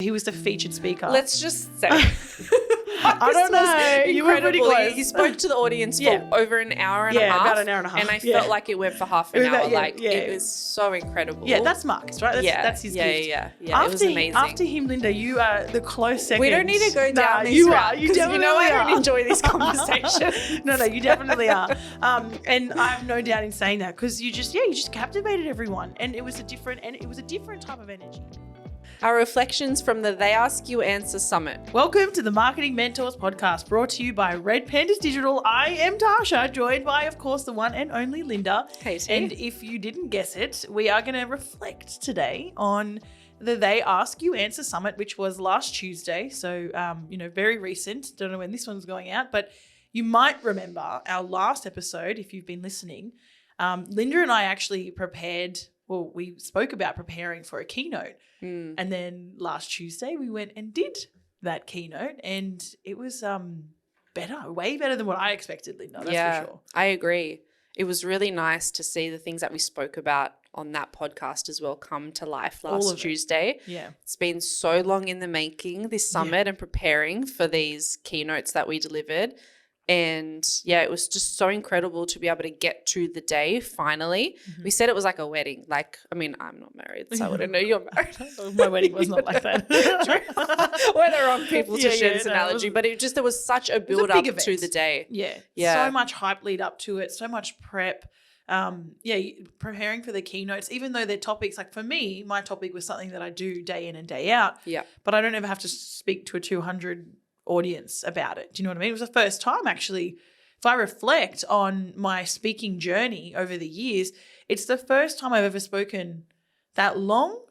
He was the featured speaker. Let's just say. I don't know. You were pretty close. He spoke to the audience for over an hour and a half. Yeah, about an hour and a half. And I felt like it went for half an hour. It was so incredible. Yeah, that's Marcus, right? That's his gift. Yeah. It was amazing. After him, Linda, you are the close second. We don't need to go down this route. You definitely I don't enjoy this conversation. No, you definitely are. And I have no doubt in saying that because you just captivated everyone, and it was a different type of energy. Our reflections from the They Ask You Answer Summit. Welcome to the Marketing Mentors podcast, brought to you by Red Pandas Digital. I am Tasha, joined by, of course, the one and only Linda. Hey, and if you didn't guess it, we are going to reflect today on the They Ask You Answer Summit, which was last Tuesday. So, very recent. Don't know when this one's going out, but you might remember our last episode, if you've been listening. Linda and I actually we spoke about preparing for a keynote. And then last Tuesday we went and did that keynote, and it was way better than what I expected, Linda. That's for sure. I agree. It was really nice to see the things that we spoke about on that podcast as well come to life last Tuesday. Yeah. It's been so long in the making, this summit, and preparing for these keynotes that we delivered. And it was just so incredible to be able to get to the day finally. Mm-hmm. We said it was like a wedding. I'm not married, so I wouldn't know you're married. My wedding was not like that. We're the wrong people to share this analogy, but there was such a build up to the day. Yeah. So much hype lead up to it, so much prep. Preparing for the keynotes, even though their topics, like for me, my topic was something that I do day in and day out. Yeah. But I don't ever have to speak to a 200 audience about it. Do you know what I mean? It was the first time, actually. If I reflect on my speaking journey over the years, it's the first time I've ever spoken that long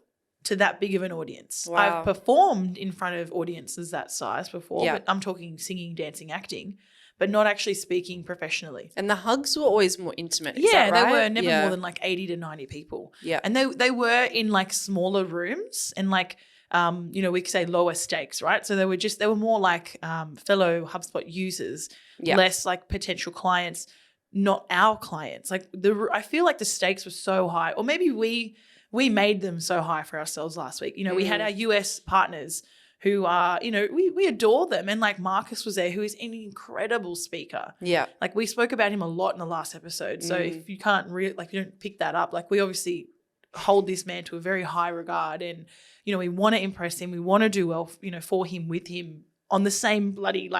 to that big of an audience. Wow. I've performed in front of audiences that size before, but I'm talking singing, dancing, acting, but not actually speaking professionally. And the hugs were always more intimate. Is that right? They were never more than 80 to 90 people. Yeah. And they were in smaller rooms and we could say lower stakes, right? So they were more like fellow HubSpot users, less like potential clients, not our clients. I feel like the stakes were so high, or maybe we made them so high for ourselves last week. We had our US partners who are, we adore them. And Marcus was there, who is an incredible speaker. Yeah. We spoke about him a lot in the last episode. So if you can't you don't pick that up, we obviously hold this man to a very high regard, and we want to impress him, we want to do well for him, with him, on the same bloody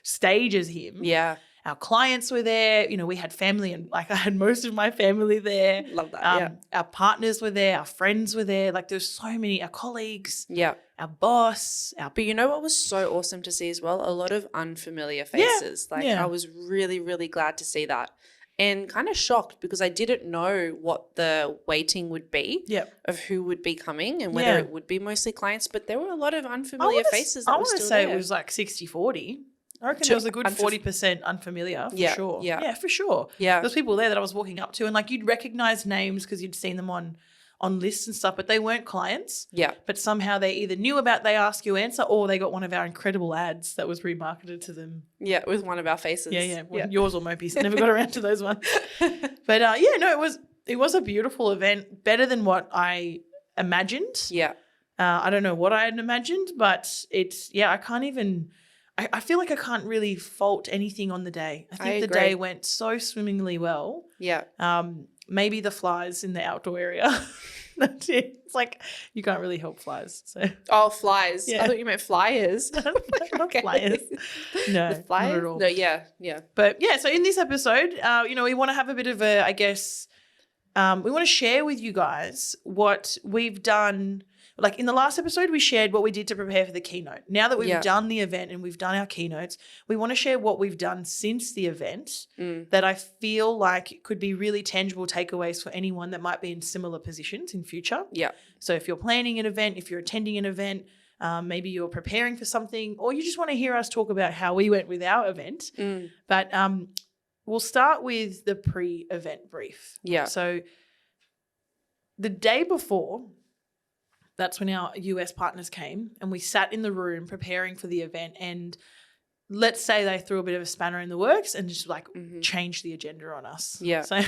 stage as him. Yeah. Our clients were there, we had family, and I had most of my family there. Love that. Our partners were there, our friends were there, there's so many, our colleagues, our boss, But you know what was so awesome to see as well? A lot of unfamiliar faces. I was really, really glad to see that. And kind of shocked because I didn't know what the weighting would be of who would be coming and whether it would be mostly clients. But there were a lot of unfamiliar faces that were still there. I want to say it was 60-40. I reckon there was a good 40% unfamiliar for sure. Yeah, for sure. Yeah. There was people there that I was walking up to, and you'd recognize names because you'd seen them on lists and stuff, but they weren't clients. Yeah. But somehow they either knew about They Ask You Answer, or they got one of our incredible ads that was remarketed to them. Yeah, with one of our faces. Yeah. Yours or Mopey's. Never got around to those ones. But it was a beautiful event, better than what I imagined. Yeah. I don't know what I had imagined, but I can't even, I feel like I can't really fault anything on the day. I think the day went so swimmingly well. Yeah. Maybe the flies in the outdoor area. That's it. It's you can't really help flies. So. Oh, flies. Yeah. I thought you meant flyers. Not flyers. No, the flyers? Not at all. No, yeah. But so in this episode, we want to have a bit of a, we want to share with you guys what we've done. In the last episode, we shared what we did to prepare for the keynote. Now that we've done the event and we've done our keynotes, we want to share what we've done since the event that I feel like could be really tangible takeaways for anyone that might be in similar positions in future. Yeah. So if you're planning an event, if you're attending an event, maybe you're preparing for something, or you just want to hear us talk about how we went with our event. But we'll start with the pre-event brief. Yeah. So the day before, that's when our US partners came, and we sat in the room preparing for the event, and let's say they threw a bit of a spanner in the works and just changed the agenda on us. Yeah. So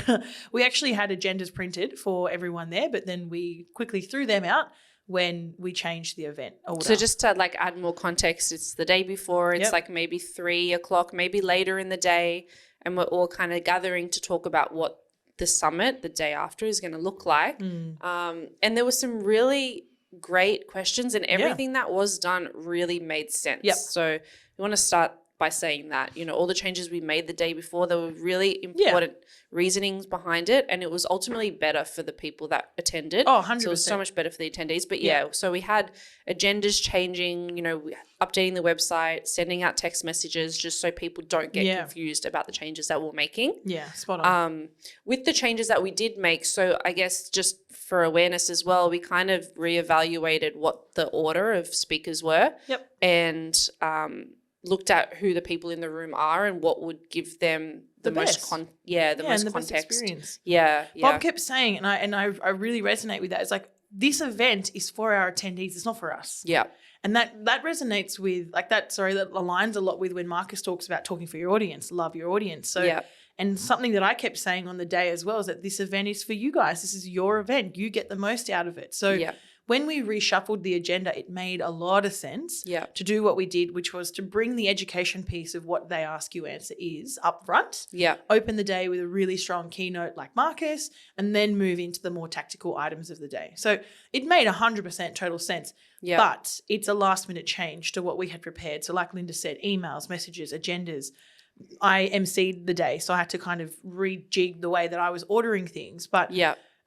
we actually had agendas printed for everyone there, but then we quickly threw them out, when we changed the event order. So just to like add more context, it's the day before, it's like maybe 3 o'clock, maybe later in the day, and we're all kind of gathering to talk about what the summit the day after is going to look like. And there were some really great questions, and everything that was done really made sense. So we want to start by saying that, you know, all the changes we made the day before, there were really important reasonings behind it, and it was ultimately better for the people that attended. Oh, 100%. So it was so much better for the attendees. But so we had agendas changing, you know, updating the website, sending out text messages just so people don't get confused about the changes that we're making. Yeah, spot on. With the changes that we did make, so I guess just for awareness as well, we kind of reevaluated what the order of speakers were. And looked at who the people in the room are and what would give them the most most context. Experience. Yeah. Bob kept saying, and I really resonate with that. It's like, this event is for our attendees. It's not for us. Yeah. And that resonates with that aligns a lot with when Marcus talks about talking for your audience, love your audience. So and something that I kept saying on the day as well is that this event is for you guys. This is your event. You get the most out of it. So when we reshuffled the agenda, it made a lot of sense to do what we did, which was to bring the education piece of what They Ask You Answer is up front, open the day with a really strong keynote like Marcus, and then move into the more tactical items of the day. So it made 100% total sense, but it's a last minute change to what we had prepared. So like Linda said, emails, messages, agendas. I emceed the day, so I had to kind of rejig the way that I was ordering things, but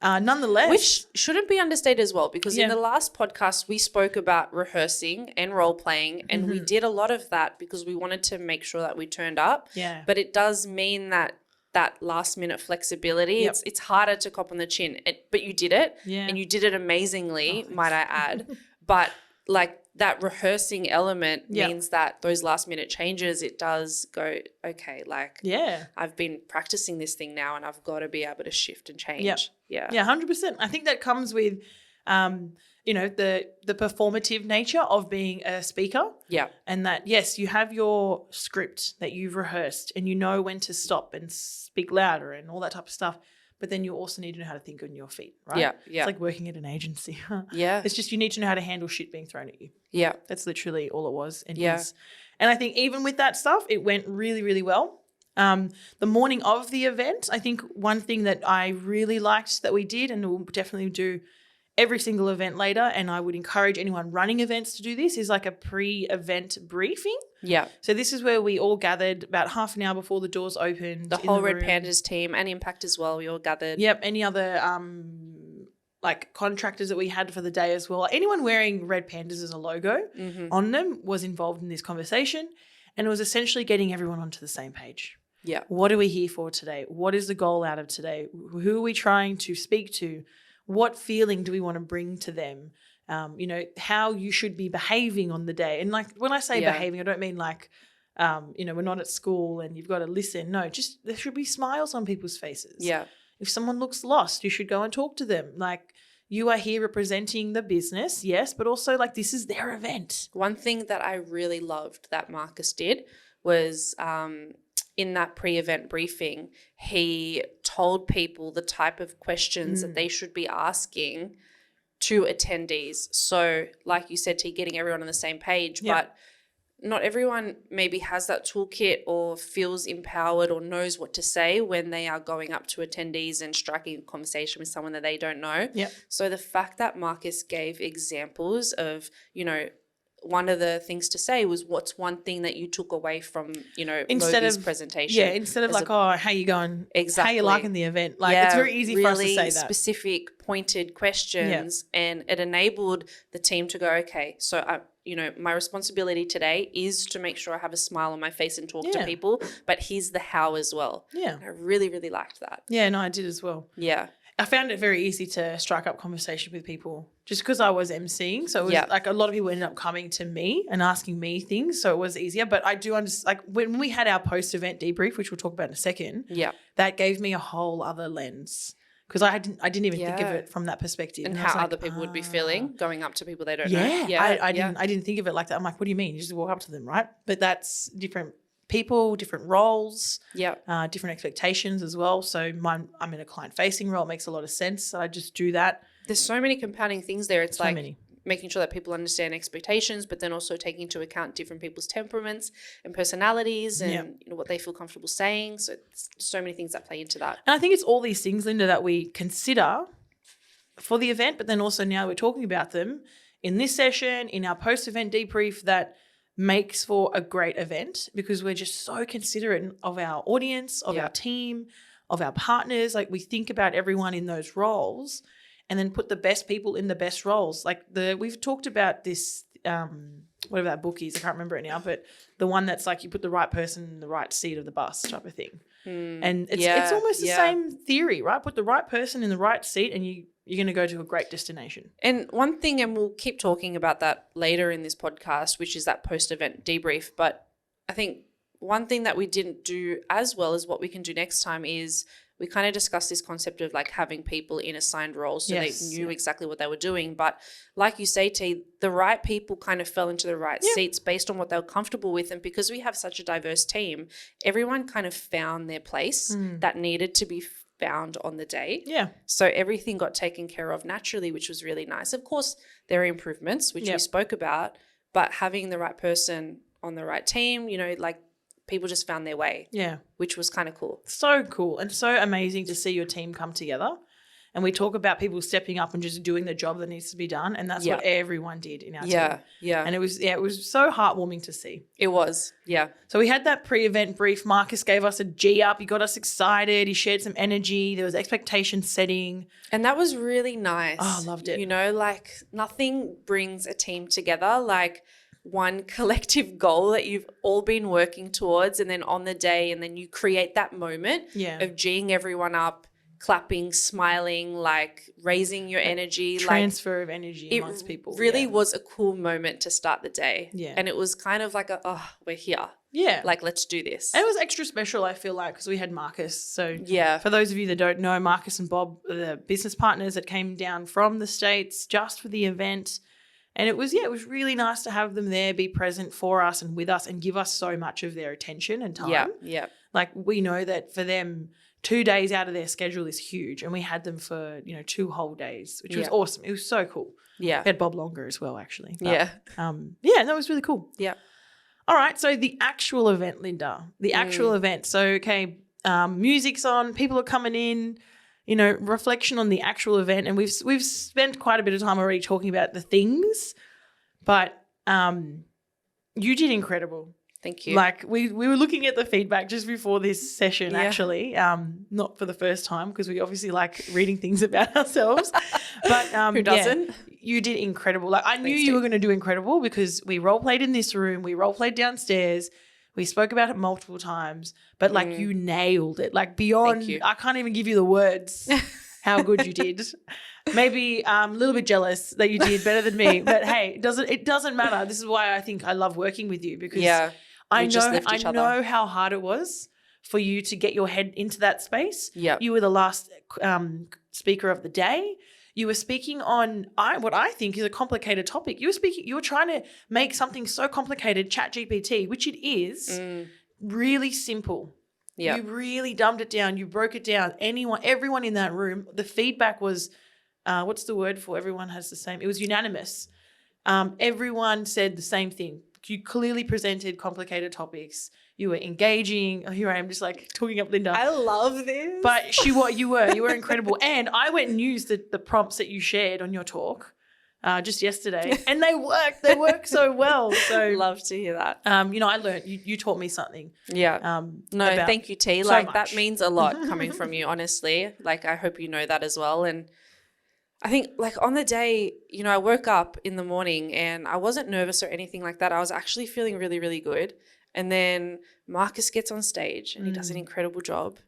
nonetheless. Which shouldn't be understated as well, because in the last podcast, we spoke about rehearsing and role playing, and we did a lot of that because we wanted to make sure that we turned up. Yeah. But it does mean that last minute flexibility, it's harder to cop on the chin. But you did it, and you did it amazingly, might I add. But like that rehearsing element means that those last minute changes, it does go, okay, like I've been practicing this thing now and I've got to be able to shift and change. Yeah, 100%. I think that comes with, you know, the performative nature of being a speaker. Yeah. And that, yes, you have your script that you've rehearsed and you know when to stop and speak louder and all that type of stuff. But then you also need to know how to think on your feet, right? Yeah. It's like working at an agency. Yeah. It's just you need to know how to handle shit being thrown at you. Yeah. That's literally all it was. And and I think even with that stuff, it went really, really well. The morning of the event, I think one thing that I really liked that we did, and we'll definitely do every single event later, and I would encourage anyone running events to do this, is like a pre-event briefing. Yeah. So this is where we all gathered about half an hour before the doors opened. The whole Red Pandas team and Impact as well, we all gathered. Yep. Any other like contractors that we had for the day as well. Anyone wearing Red Pandas as a logo on them was involved in this conversation, and it was essentially getting everyone onto the same page. Yeah. What are we here for today? What is the goal out of today? Who are we trying to speak to? What feeling do we want to bring to them? You know, how you should be behaving on the day. And like when I say behaving, I don't mean like, you know, we're not at school and you've got to listen. No, just there should be smiles on people's faces. Yeah. If someone looks lost, you should go and talk to them. Like, you are here representing the business, yes, but also like this is their event. One thing that I really loved that Marcus did was in that pre-event briefing, he told people the type of questions that they should be asking to attendees. So like you said, T, getting everyone on the same page, but not everyone maybe has that toolkit or feels empowered or knows what to say when they are going up to attendees and striking a conversation with someone that they don't know. Yep. So the fact that Marcus gave examples of, you know, one of the things to say was, what's one thing that you took away from, you know, Logan's presentation? Yeah, instead of like, oh, how you going? Exactly. How you liking the event? Like, it's very easy for us to say that. Specific, pointed questions, and it enabled the team to go, okay, so you know, my responsibility today is to make sure I have a smile on my face and talk to people, but here's the how as well. Yeah. And I really, really liked that. Yeah, no, I did as well. Yeah. I found it very easy to strike up conversation with people just because I was emceeing. So it was like a lot of people ended up coming to me and asking me things. So it was easier. But I do understand, like when we had our post-event debrief, which we'll talk about in a second, that gave me a whole other lens because I didn't even think of it from that perspective. And how other people would be feeling going up to people they don't know. I didn't think of it like that. I'm like, what do you mean? You just walk up to them, right? But that's different people, different roles, different expectations as well. So I'm in a client-facing role. It makes a lot of sense. So I just do that. There's so many compounding things there. It's so like many. making sure that people understand expectations, but then also taking into account different people's temperaments and personalities and what they feel comfortable saying. So so many things that play into that. And I think it's all these things, Linda, that we consider for the event, but then also now we're talking about them in this session, in our post-event debrief, that makes for a great event, because we're just so considerate of our audience, of our team, of our partners. Like, we think about everyone in those roles and then put the best people in the best roles. Like, we've talked about this, whatever that book is, I can't remember it now, but the one that's like you put the right person in the right seat of the bus type of thing. And it's almost the same theory, right? Put the right person in the right seat and you're going to go to a great destination. And one thing, and we'll keep talking about that later in this podcast, which is that post-event debrief, but I think one thing that we didn't do as well as what we can do next time is we kind of discussed this concept of like having people in assigned roles so they knew exactly what they were doing. But like you say, T, the right people kind of fell into the right seats based on what they were comfortable with. And because we have such a diverse team, everyone kind of found their place that needed to be found on the day. Yeah. So everything got taken care of naturally, which was really nice. Of course, there are improvements, which we spoke about, but having the right person on the right team, you know, like, people just found their way. Yeah. Which was kind of cool. So cool and so amazing to see your team come together. And we talk about people stepping up and just doing the job that needs to be done. And that's what everyone did in our team. Yeah. And it was so heartwarming to see. It was. Yeah. So we had that pre-event brief. Marcus gave us a G up. He got us excited. He shared some energy. There was expectation setting. And that was really nice. Oh, I loved it. You know, like, nothing brings a team together like one collective goal that you've all been working towards, and then on the day, and then you create that moment of G'ing everyone up, clapping, smiling, like raising your energy. Transfer of energy amongst people. It really was a cool moment to start the day. Yeah. And it was kind of like we're here. Yeah. Like, let's do this. And it was extra special, I feel like, because we had Marcus. So yeah, for those of you that don't know, Marcus and Bob are the business partners that came down from the States just for the event. And it was really nice to have them there, be present for us and with us, and give us so much of their attention and time. Yeah. Like, we know that for them, 2 days out of their schedule is huge. And we had them for, 2 whole days, which was awesome. It was so cool. Yeah. We had Bob longer as well, actually. But, that was really cool. Yeah. All right. So the actual event, Linda, the actual event. So, okay, music's on, people are coming in. Reflection on the actual event, and we've spent quite a bit of time already talking about the things, but you did incredible. Thank you. Like, we were looking at the feedback just before this session, actually, not for the first time, because we obviously like reading things about ourselves. But who doesn't? You did incredible. Like, I knew you were going to do incredible because we role played in this room, we role played downstairs. We spoke about it multiple times, but like you nailed it. Like, beyond, I can't even give you the words how good you did. Maybe a little bit jealous that you did better than me, but hey, it doesn't matter. This is why I think I love working with you, because I know how hard it was for you to get your head into that space. Yeah. You were the last speaker of the day. You were speaking on what I think is a complicated topic. You were trying to make something so complicated, ChatGPT, which it is, really simple. Yeah. You really dumbed it down. You broke it down. Everyone in that room, the feedback was, what's the word for everyone has the same? It was unanimous. Everyone said the same thing. You clearly presented complicated topics. You were engaging. Oh, here I am just like talking up Linda. I love this. But you were incredible. And I went and used the prompts that you shared on your talk just yesterday, and they work. They work so well. So love to hear that. I learned. You taught me something. Yeah. Thank you, T. Like, that means a lot coming from you, honestly. Like, I hope you know that as well. And I think, like, on the day, I woke up in the morning and I wasn't nervous or anything like that. I was actually feeling really, really good. And then Marcus gets on stage and he does an incredible job.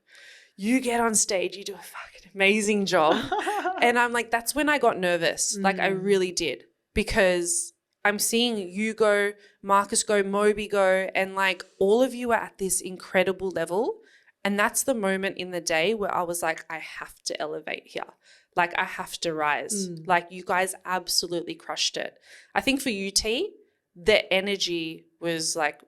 You get on stage, you do a fucking amazing job. And I'm like, that's when I got nervous. Like, I really did, because I'm seeing you go, Marcus go, Moby go, and like, all of you are at this incredible level. And that's the moment in the day where I was like, I have to elevate here. Like, I have to rise. Like, you guys absolutely crushed it. I think for you, T, the energy was like,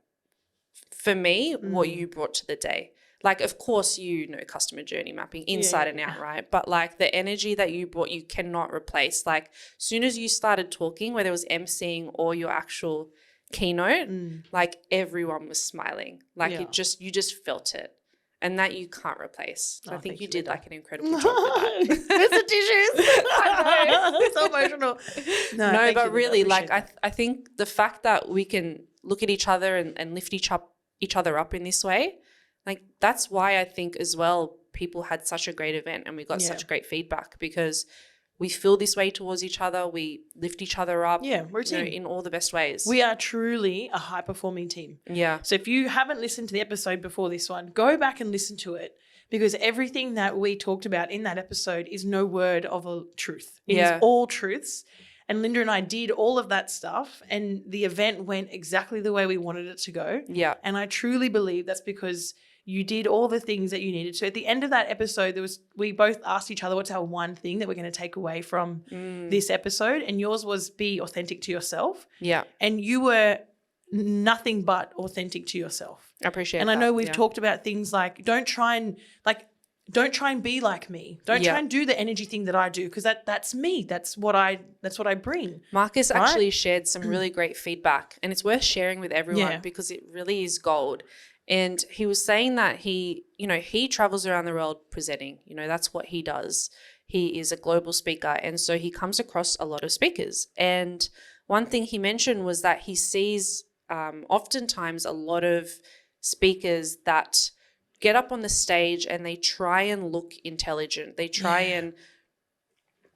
for me, what you brought to the day. like, of course, you know, customer journey mapping inside and out, right? But like the energy that you brought, you cannot replace. Like as soon as you started talking, whether it was emceeing or your actual keynote, like everyone was smiling. Like you just felt it. And that you can't replace. So I think you did like an incredible job with that. Where's the tissues? I know. It's so emotional. No, but really, like I think the fact that we can look at each other and lift each other up in this way, like that's why I think as well people had such a great event and we got such great feedback, because we feel this way towards each other. We lift each other up. Yeah, we're a team. In all the best ways. We are truly a high-performing team. Yeah. So if you haven't listened to the episode before this one, go back and listen to it, because everything that we talked about in that episode is no word of a truth. It is all truths. And Linda and I did all of that stuff, and the event went exactly the way we wanted it to go. Yeah. And I truly believe that's because you did all the things that you needed. So at the end of that episode, we both asked each other, what's our one thing that we're going to take away from this episode? And yours was be authentic to yourself. Yeah. And you were nothing but authentic to yourself. I appreciate that. And I know we've talked about things like don't try and be like me. Don't try and do the energy thing that I do, because that's me. That's what I bring. Marcus actually shared some really great feedback, and it's worth sharing with everyone because it really is gold. And he was saying that he travels around the world presenting. You know, that's what he does. He is a global speaker, and so he comes across a lot of speakers. And one thing he mentioned was that he sees oftentimes a lot of speakers that get up on the stage and they try and look intelligent. They try and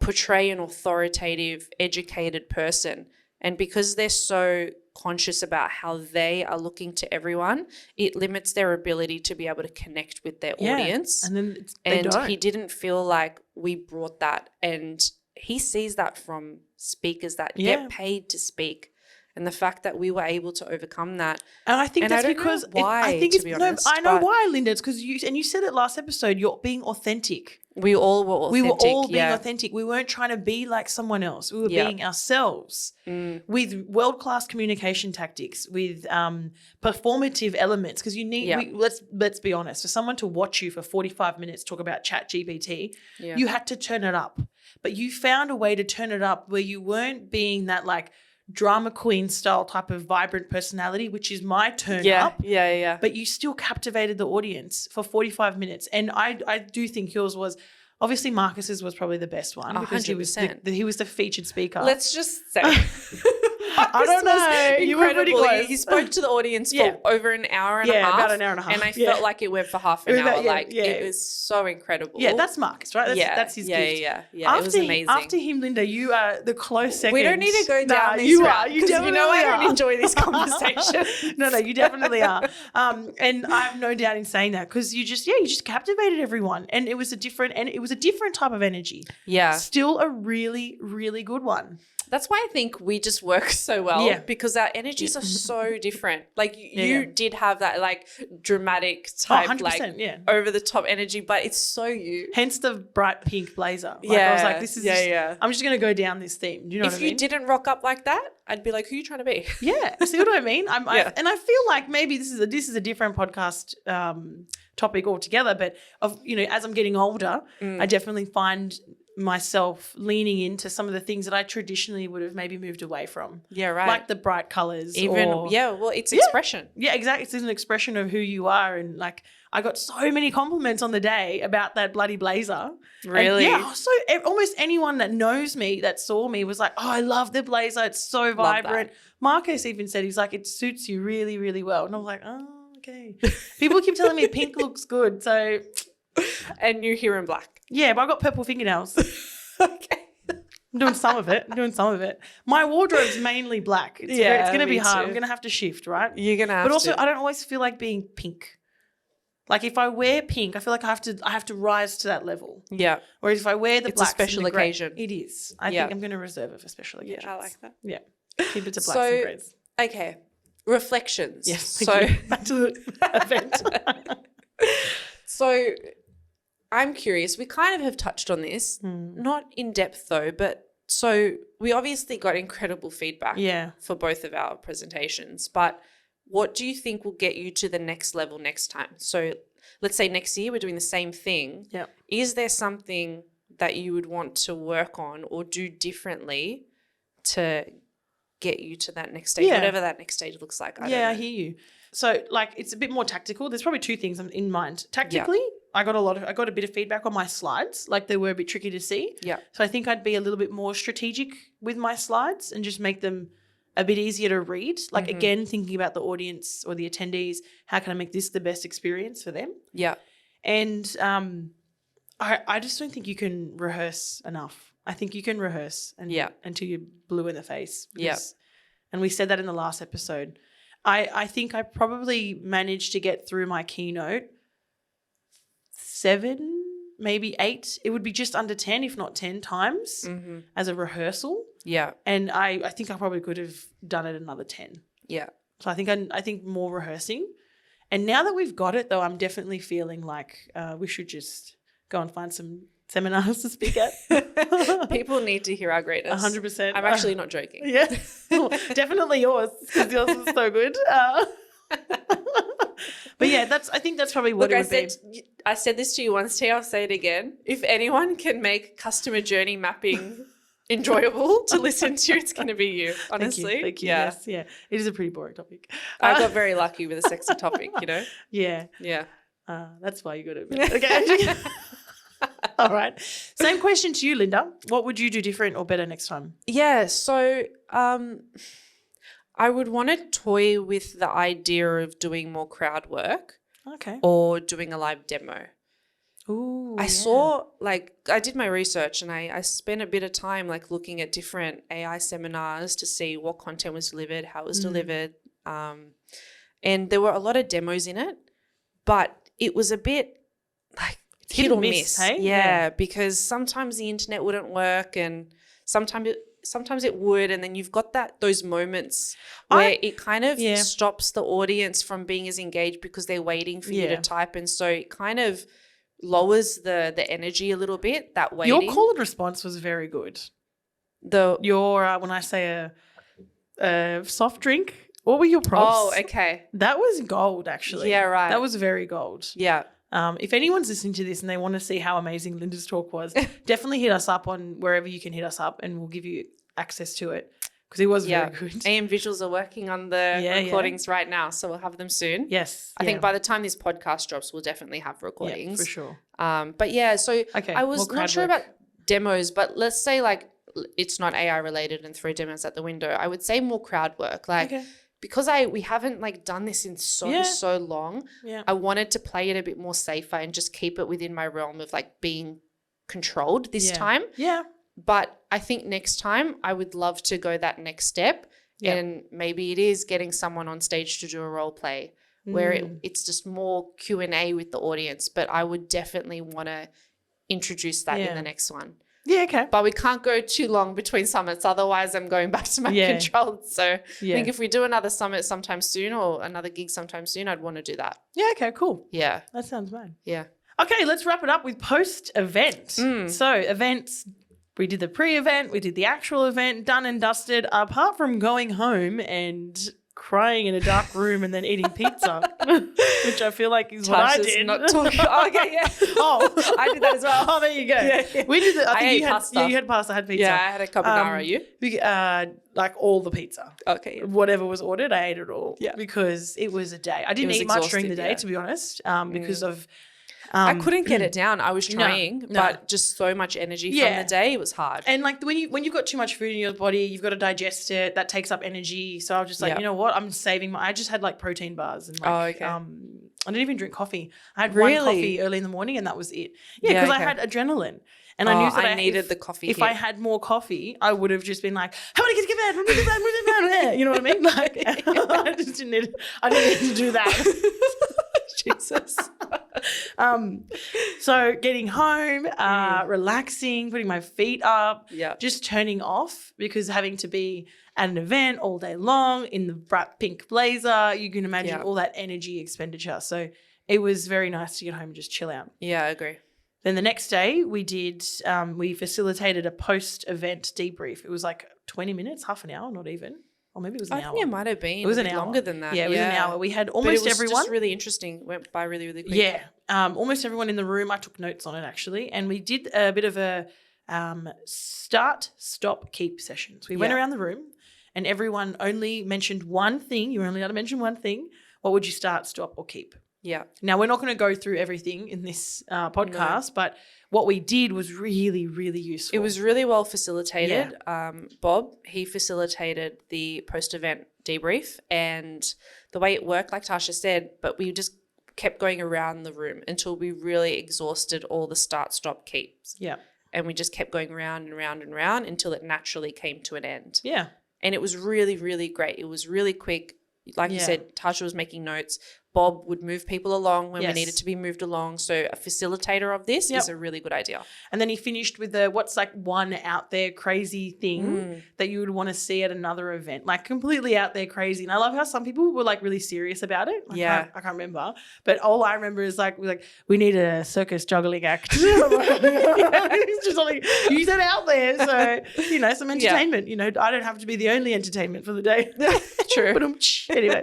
portray an authoritative, educated person. And because they're so conscious about how they are looking to everyone, it limits their ability to be able to connect with their audience. And then he didn't feel like we brought that. And he sees that from speakers that get paid to speak. And the fact that we were able to overcome that. And I think that's because why, I know why, Linda. It's because you said it last episode, you're being authentic. We all were authentic. We were all being authentic. We weren't trying to be like someone else. We were being ourselves with world-class communication tactics, with performative elements. Because you need, let's be honest, for someone to watch you for 45 minutes talk about ChatGPT, you had to turn it up. But you found a way to turn it up where you weren't being that like drama queen style type of vibrant personality, which is my turn up. Yeah. But you still captivated the audience for 45 minutes. And I do think yours was, obviously Marcus's was probably the best one because 100%. he was the featured speaker. Let's just say. I don't know. You were pretty close. He spoke to the audience for over an hour and a half. About an hour and a half. And I felt like it went for half an hour. It was so incredible. Yeah, that's Marcus, right? That's his gift. Yeah. It was amazing. After him, Linda, you are the close second. We don't need to go down this route. You definitely I don't enjoy this conversation. No, you definitely are. And I have no doubt in saying that because you just captivated everyone, and it was a different type of energy. Yeah, still a really, really good one. That's why I think we just work so well because our energies are so different. Like you did have that like dramatic type, over the top energy, but it's so you. Hence the bright pink blazer. I was like, this is I'm just going to go down this theme. Do you know what I mean? If you didn't rock up like that, I'd be like, who are you trying to be? Yeah. See what I mean? And I feel like maybe this is a different podcast topic altogether, but as I'm getting older, I definitely find myself leaning into some of the things that I traditionally would have maybe moved away from. Yeah, right. Like the bright colours. It's expression. Yeah, exactly. It's an expression of who you are. And like I got so many compliments on the day about that bloody blazer. Really? And so almost anyone that knows me, that saw me was like, oh, I love the blazer. It's so vibrant. Marcus even said, he's like, it suits you really, really well. And I was like, oh, okay. People keep telling me pink looks good. So... And you're here in black. Yeah, but I've got purple fingernails. Okay. I'm doing some of it. My wardrobe's mainly black. It's going to be hard. Too. I'm going to have to shift, right? You're going to have to. But also, I don't always feel like being pink. Like if I wear pink, I feel like I have to rise to that level. Yeah. Whereas if I wear the black, it's a special occasion. It is. I think I'm going to reserve it for special occasions. Yeah, I like that. Yeah. Keep it to blacks and greys. Okay. Reflections. Yes. Back to the event. So I'm curious. We kind of have touched on this, not in depth though, but so we obviously got incredible feedback for both of our presentations, but what do you think will get you to the next level next time? So let's say next year we're doing the same thing. Yeah. Is there something that you would want to work on or do differently to get you to that next stage, whatever that next stage looks like? I don't know. I hear you. So like it's a bit more tactical. There's probably two things in mind. Tactically, I got a bit of feedback on my slides. Like they were a bit tricky to see. Yeah. So I think I'd be a little bit more strategic with my slides and just make them a bit easier to read. Like again, thinking about the audience or the attendees, how can I make this the best experience for them? Yeah. And I just don't think you can rehearse enough. I think you can rehearse until you're blue in the face. Yeah. And we said that in the last episode. I think I probably managed to get through my keynote 7, maybe 8. It would be just under 10, if not 10 times as a rehearsal. Yeah. And I think I probably could have done it another 10. Yeah. So I think more rehearsing. And now that we've got it, though, I'm definitely feeling like we should just go and find some seminars to speak at. People need to hear our greatness. 100%. I'm actually not joking. Yeah. Definitely yours, because yours is so good. But yeah, I think that's probably what it would be. I said this to you once, T. I'll say it again. If anyone can make customer journey mapping enjoyable to listen to, it's going to be you, honestly. Thank you. Yeah. Yes, yeah. It is a pretty boring topic. I got very lucky with a sexy topic, you know? Yeah. Yeah. That's why you got it. Okay. All right. Same question to you, Linda. What would you do different or better next time? Yeah. So I would want to toy with the idea of doing more crowd work. Okay. Or doing a live demo. Ooh, I saw, I did my research and I spent a bit of time looking at different AI seminars to see what content was delivered, how it was delivered. And there were a lot of demos in it, but it was a bit hit or miss. Hey? Yeah, because sometimes the internet wouldn't work and sometimes it would, and then you've got those moments where it kind of stops the audience from being as engaged because they're waiting for you to type, and so it kind of lowers the energy a little bit, that waiting. Your call and response was very good. Your when I say a soft drink, what were your prompts? Oh, okay. That was gold, actually. Yeah, right. That was very gold. Yeah. If anyone's listening to this and they want to see how amazing Linda's talk was, definitely hit us up on wherever you can hit us up and we'll give you access to it because it was very good. AM Visuals are working on the recordings right now, so we'll have them soon. Yes. I think by the time this podcast drops, we'll definitely have recordings. Yeah, for sure. But yeah, so I was not sure about demos, but let's say it's not AI related and throw demos out the window. I would say more crowd work. Because we haven't done this in so long, I wanted to play it a bit more safer and just keep it within my realm of being controlled this time. Yeah. But I think next time I would love to go that next step, and maybe it is getting someone on stage to do a role play where it's just more Q&A with the audience. But I would definitely want to introduce that in the next one. Yeah, okay. But we can't go too long between summits. Otherwise, I'm going back to my controls. So I think if we do another summit sometime soon or another gig sometime soon, I'd want to do that. Yeah, okay, cool. Yeah. That sounds fun. Yeah. Okay, let's wrap it up with post-event. So events, we did the pre-event, we did the actual event, done and dusted. Apart from going home and crying in a dark room and then eating pizza, which I feel like is what I did. Not talking. Oh, okay, yeah. Oh, I did that as well. Oh, there you go. Yeah. We did. I think ate you had pasta. Yeah, you had pasta. I had pizza. Yeah, I had a carbonara. You? All the pizza. Okay. Whatever was ordered, I ate it all. Yeah. Because it was a day. I didn't eat much during the day, to be honest, because of. I couldn't get it down. I was trying, but just so much energy from the day, it was hard. And when you've got too much food in your body, you've got to digest it. That takes up energy. So I was just you know what? I'm saving I just had protein bars and I didn't even drink coffee. I had one coffee early in the morning and that was it. Yeah, because I had adrenaline. And I knew that I needed the coffee. If I had more coffee, I would have just been like, "How many kids get bed? You know what I mean? I just didn't need to do that. Jesus. So getting home, relaxing, putting my feet up, just turning off, because having to be at an event all day long in the bright pink blazer, you can imagine all that energy expenditure. So it was very nice to get home and just chill out. Yeah, I agree. Then the next day we facilitated a post-event debrief. It was 20 minutes, half an hour, not even. Or maybe it was an hour. I think it might have been. It was an hour. Longer than that. Yeah, it was an hour. We had almost everyone. It was just really interesting. It went by really, really quick. Yeah. Almost everyone in the room. I took notes on it, actually. And we did a bit of a start, stop, keep sessions. We went around the room and everyone only mentioned one thing. You were only allowed to mention one thing. What would you start, stop, or keep? Yeah. Now, we're not going to go through everything in this podcast, but what we did was really, really useful. It was really well facilitated. Yeah. Bob, he facilitated the post-event debrief, and the way it worked, like Tasha said, but we just kept going around the room until we really exhausted all the start, stop, keeps. Yeah. And we just kept going round and round and round until it naturally came to an end. Yeah. And it was really, really great. It was really quick. Like you said, Tasha was making notes. Bob would move people along when we needed to be moved along. So a facilitator of this is a really good idea. And then he finished with what's like one out there crazy thing that you would want to see at another event, like completely out there crazy. And I love how some people were like really serious about it. I can't remember. But all I remember is like, we need a circus juggling act. It's just like, use it out there. So, some entertainment, I don't have to be the only entertainment for the day. True. But anyway.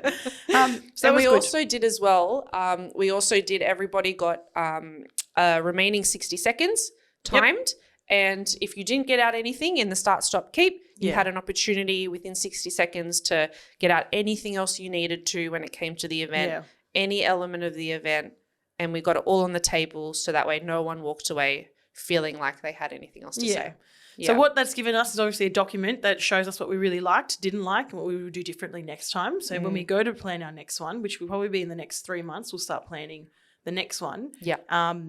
So we also did as well. Everybody got a remaining 60 seconds timed. And if you didn't get out anything in the start, stop, keep, you had an opportunity within 60 seconds to get out anything else you needed to when it came to the event, any element of the event. And we got it all on the table so that way no one walked away feeling like they had anything else to say. Yeah. So what that's given us is obviously a document that shows us what we really liked, didn't like, and what we would do differently next time. So when we go to plan our next one, which will probably be in the next 3 months, we'll start planning the next one. Yeah.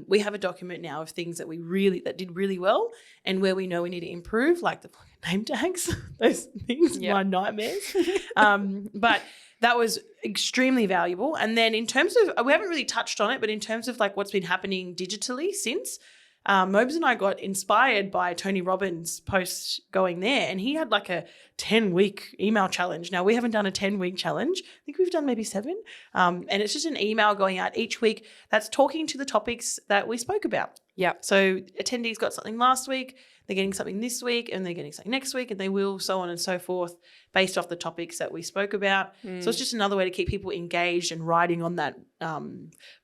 We have a document now of things that that did really well and where we know we need to improve, like the name tags, those things, my nightmares. But that was extremely valuable. And then in terms of, we haven't really touched on it, but in terms of like what's been happening digitally since, Mobes and I got inspired by Tony Robbins' post going there, and he had like a 10-week email challenge. Now, we haven't done a 10-week challenge. I think we've done maybe 7. And it's just an email going out each week that's talking to the topics that we spoke about. Yeah. So attendees got something last week, they're getting something this week, and they're getting something next week, and they will, so on and so forth, based off the topics that we spoke about. So it's just another way to keep people engaged and riding on that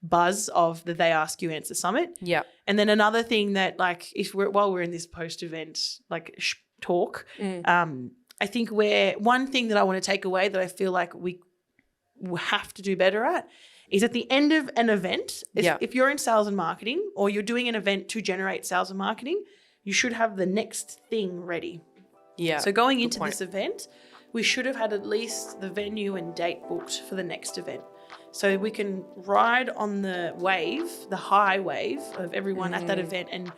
buzz of the They Ask You Answer Summit. Yeah. And then another thing that, like, while we're in this post-event like talk, I think one thing that I want to take away that I feel like we have to do better at is at the end of an event, if you're in sales and marketing or you're doing an event to generate sales and marketing, you should have the next thing ready. Yeah. So going into this event, we should have had at least the venue and date booked for the next event. So we can ride on the wave, the high wave of everyone at that event. And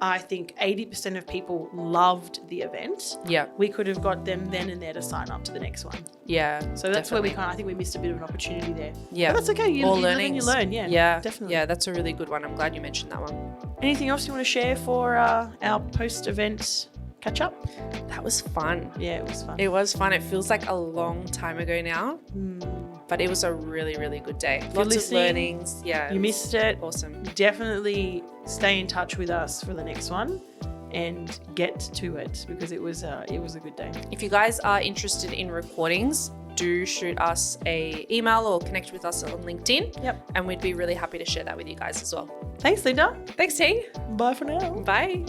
I think 80% of people loved the event. Yeah. We could have got them then and there to sign up to the next one. Yeah. So that's where I think we missed a bit of an opportunity there. Yeah. But that's okay. You live and you learn. Yeah. Yeah. Definitely. Yeah, that's a really good one. I'm glad you mentioned that one. Anything else you want to share for our post-event catch up? That was fun. Yeah, it was fun. It was fun. It feels like a long time ago now. But it was a really, really good day. Lots of learnings. Yeah. You missed it. Awesome. Definitely stay in touch with us for the next one and get to it because it was a good day. If you guys are interested in recordings, do shoot us a email or connect with us on LinkedIn. Yep. And we'd be really happy to share that with you guys as well. Thanks, Linda. Thanks, T. Bye for now. Bye.